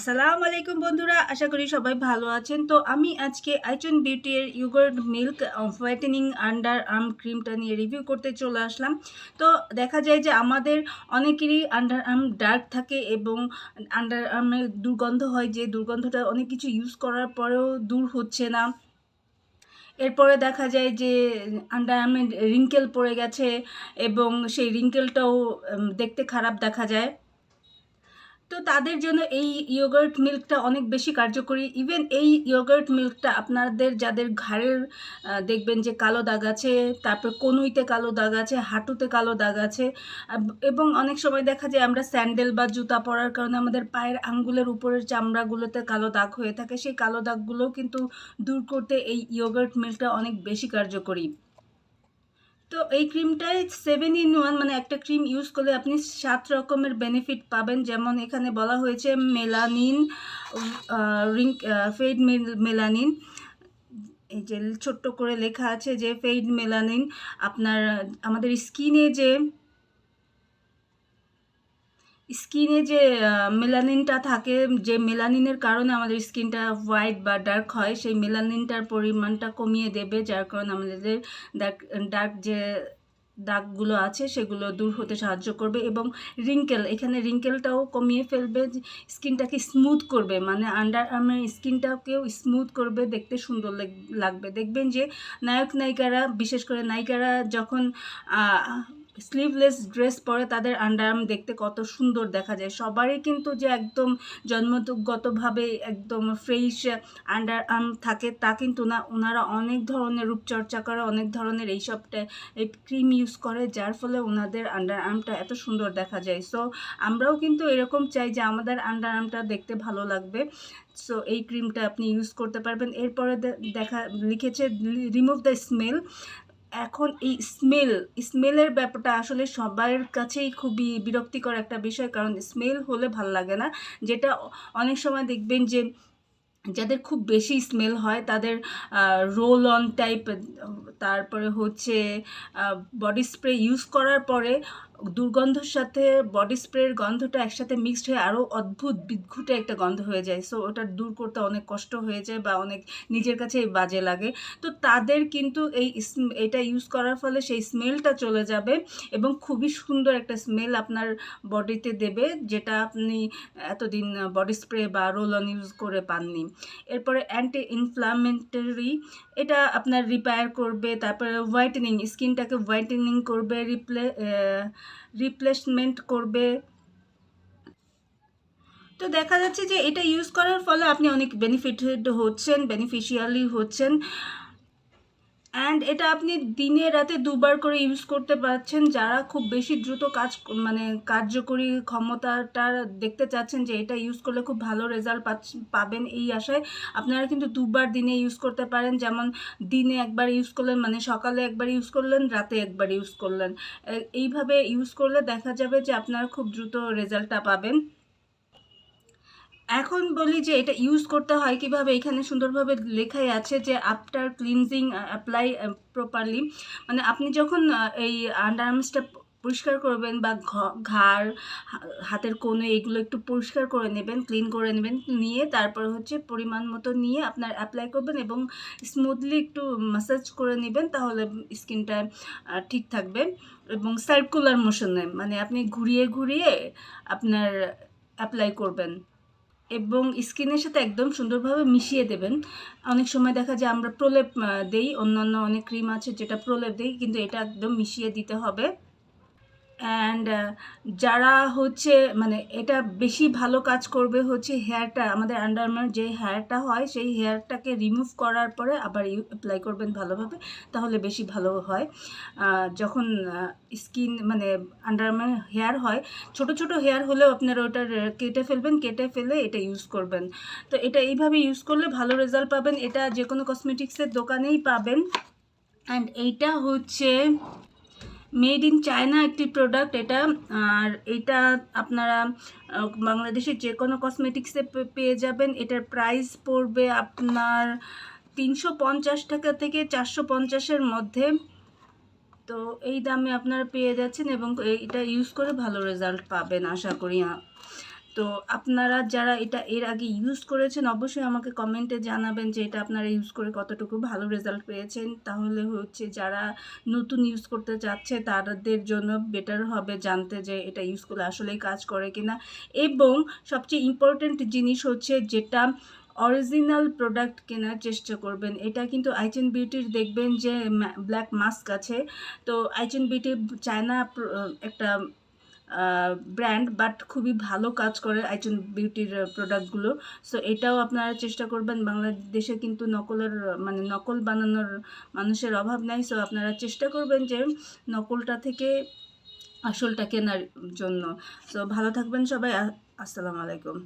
আসসালামু আলাইকুম বন্ধুরা, আশা করি সবাই ভালো আছেন। তো আমি আজকে আইচন বিউটি এর yogurt milk whitening under arm ক্রিমটা নিয়ে রিভিউ করতে চলে আসলাম। তো দেখা যায় যে আমাদের অনেকেরই আন্ডার আর্ম ডার্ক থাকে এবং আন্ডার আর্মের দুর্গন্ধ হয়, যে দুর্গন্ধটা অনেক কিছু ইউজ করার পরেও দূর হচ্ছে না। এরপরে দেখা যায় যে আন্ডার আর্মে রিঙ্কেল পড়ে গেছে এবং সেই রিঙ্কেলটাও দেখতে খারাপ দেখা যায়। তো তাদের জন্য এই ইয়োগার্ট মিল্কটা অনেক বেশি কার্যকরী। ইভেন এই ইয়োগার্ট মিল্কটা আপনাদের যাদের ঘাড়ের দেখবেন যে কালো দাগ আছে, তারপর কনুইতে কালো দাগ আছে, হাঁটুতে কালো দাগ আছে, এবং অনেক সময় দেখা যায় আমরা স্যান্ডেল বা জুতা পরার কারণে আমাদের পায়ের আঙ্গুলের উপরের চামড়াগুলোতে কালো দাগ হয়ে থাকে। সেই কালো দাগগুলোও কিন্তু দূর করতে এই ইয়োগার্ট মিল্কটা অনেক বেশি কার্যকরী। তো এই ক্রিমটায় 7 in 1, মানে একটা ক্রিম ইউজ করলে আপনি 7 রকমের বেনিফিট পাবেন। যেমন এখানে বলা হয়েছে মেলানিন, ফেড মেলানিন, এই যে ছোট্ট করে লেখা আছে যে ফেড মেলানিন আপনার আমাদের স্কিনে যে মেলানিনটা থাকে, যে মেলানিনের কারণে আমাদের স্কিনটা হোয়াইট বা ডার্ক হয়, সেই মেলানিনটার পরিমাণটা কমিয়ে দেবে, যার কারণে আমাদের ডার্ক ডার্ক যে দাগগুলো আছে সেগুলো দূর হতে সাহায্য করবে। এবং এখানে রিঙ্কেলটাও কমিয়ে ফেলবে, স্কিনটাকে স্মুথ করবে, মানে আন্ডার আর্মের স্কিনটাকেও স্মুথ করবে, দেখতে সুন্দর লাগবে। দেখবেন যে নায়িকারা, বিশেষ করে নায়িকারা যখন স্লিভলেস ড্রেস পরে তাদের আন্ডারআর্ম দেখতে কত সুন্দর দেখা যায়। সবারই কিন্তু যে একদম জন্মগতভাবে একদম ফ্রেশ আন্ডারআর্ম থাকে তা কিন্তু না। ওনারা অনেক ধরনের রূপচর্চা করে, অনেক ধরনের এই ক্রিম ইউজ করে, যার ফলে ওনাদের আন্ডারআর্মটা এত সুন্দর দেখা যায়। সো আমরাও কিন্তু এরকম চাই যে আমাদের আন্ডারআর্মটা দেখতে ভালো লাগবে। সো এই ক্রিমটা আপনি ইউজ করতে পারবেন। এরপরে লিখেছে রিমুভ দ্য স্মেল। এখন এই স্মেলের ব্যাপারটা আসলে সবার কাছেই খুবই বিরক্তিকর একটা বিষয়, কারণ স্মেল হলে ভাল লাগে না। যেটা অনেক সময় দেখবেন যে যাদের খুব বেশি স্মেল হয় তাদের রোল অন টাইপ, তারপরে হচ্ছে বডি স্প্রে ইউজ করার পরে দুর্গন্ধর সাথে বডি স্প্রের গন্ধটা একসাথে মিক্সড হয়ে আরও অদ্ভুত বিদঘুটে একটা গন্ধ হয়ে যায়। সো ওটা দূর করতে অনেক কষ্ট হয়ে যায় বা অনেক নিজের কাছে বাজে লাগে। তো তাদের কিন্তু এটা ইউজ করার ফলে সেই স্মেলটা চলে যাবে এবং খুবই সুন্দর একটা স্মেল আপনার বডিতে দেবে, যেটা আপনি এতদিন বডি স্প্রে বা রোল অন ইউজ করে পাননি। এরপরে অ্যান্টি ইনফ্লামেটরি, এটা আপনার রিপেয়ার করবে, তারপরে হোয়াইটেনিং, স্কিনটাকে হোয়াইটেনিং করবে, রিপ্লেসমেন্ট করবে। তো দেখা যাচ্ছে যে এটা ইউজ করার ফলে আপনি অনেক বেনিফিশিয়ালি হচ্ছেন। অ্যান্ড এটা আপনি দিনে রাতে দুবার করে ইউজ করতে পারছেন। যারা খুব বেশি দ্রুত মানে কার্যকরী ক্ষমতাটা দেখতে চাচ্ছেন, যে এটা ইউজ করলে খুব ভালো রেজাল্ট পাবেন, এই আশায় আপনারা কিন্তু দুবার দিনে ইউজ করতে পারেন। যেমন দিনে একবার ইউজ করলেন, মানে সকালে একবার ইউজ করলেন, রাতে একবার ইউজ করলেন। এইভাবে ইউজ করলে দেখা যাবে যে আপনারা খুব দ্রুত রেজাল্টটা পাবেন। এখন বলি যে এটা ইউজ করতে হয় কিভাবে। এখানে সুন্দরভাবে লেখাই আছে যে আফটার ক্লিনজিং অ্যাপ্লাই প্রপারলি, মানে আপনি যখন এই আন্ডারআর্মসটা পরিষ্কার করবেন বা ঘাড়, হাতের কোণে, এগুলো একটু পরিষ্কার করে নেবেন, ক্লিন করে নেবেন, নিয়ে তারপর হচ্ছে পরিমাণ মতো নিয়ে আপনার অ্যাপ্লাই করবেন এবং স্মুথলি একটু ম্যাসাজ করে নেবেন, তাহলে স্কিনটা ঠিক থাকবে। এবং সার্কুলার মোশনে, মানে আপনি ঘুরিয়ে ঘুরিয়ে আপনার অ্যাপ্লাই করবেন এবং স্কিনের সাথে একদম সুন্দরভাবে মিশিয়ে দেবেন। অনেক সময় দেখা যায় আমরা প্রলেপ দেই, অন্যান্য অনেক ক্রিম আছে যেটা প্রলেপ দেই, কিন্তু এটা একদম মিশিয়ে দিতে হবে। অ্যান্ড যারা হচ্ছে, মানে এটা বেশি ভালো কাজ করবে হচ্ছে হেয়ারটা, আমাদের আন্ডারআর্মের যে হেয়ারটা হয় সেই হেয়ারটাকে রিমুভ করার পরে আবার অ্যাপ্লাই করবেন ভালোভাবে, তাহলে বেশি ভালো হয়। যখন স্কিন, মানে আন্ডারআর্মের হেয়ার হয়, ছোট ছোট হেয়ার হলেও আপনারা ওটা কেটে ফেলবেন, কেটে ফেলে এটা ইউজ করবেন। তো এটা এইভাবে ইউজ করলে ভালো রেজাল্ট পাবেন। এটা যে কোনো কসমেটিক্সের দোকানেই পাবেন। অ্যান্ড এইটা হচ্ছে মেড ইন চায়না একটি প্রোডাক্ট এটা। আর এটা আপনারা বাংলাদেশের যে কোনো কসমেটিক্সে পেয়ে যাবেন। এটার প্রাইস পড়বে আপনার 350 টাকা থেকে 450-এর মধ্যে। তো এই দামে আপনারা পেয়ে যাচ্ছেন এবং এটা ইউজ করে ভালো রেজাল্ট পাবেন আশা করি। তো তো আপনারা যারা এটা এর আগে ইউজ করেছেন অবশ্যই আমাকে কমেন্টে জানাবেন যে এটা আপনারা ইউজ করে কতটুকু ভালো রেজাল্ট পেয়েছেন। তাহলে হচ্ছে যারা নতুন ইউজ করতে চাচ্ছে তাদের জন্য বেটার হবে জানতে যে এটা ইউজ করলে আসলেই কাজ করে কিনা। এবং সবচেয়ে ইম্পর্ট্যান্ট জিনিস হচ্ছে যেটা অরিজিনাল প্রোডাক্ট কেনার চেষ্টা করবেন। এটা কিন্তু আইচেন বিউটির দেখবেন যে ব্ল্যাক মাস্ক আছে, তো আইচেন বিউটি চায়না একটা ব্র্যান্ড, বাট খুবই ভালো কাজ করে আইচেন বিউটির প্রোডাক্টগুলো। সো এটাও আপনারা চেষ্টা করবেন। বাংলাদেশে কিন্তু নকল বানানোর মানুষের অভাব নাই। সো আপনারা চেষ্টা করবেন যে নকলটা থেকে আসলটা কেনার জন্য। সো ভালো থাকবেন সবাই। আসসালামু আলাইকুম।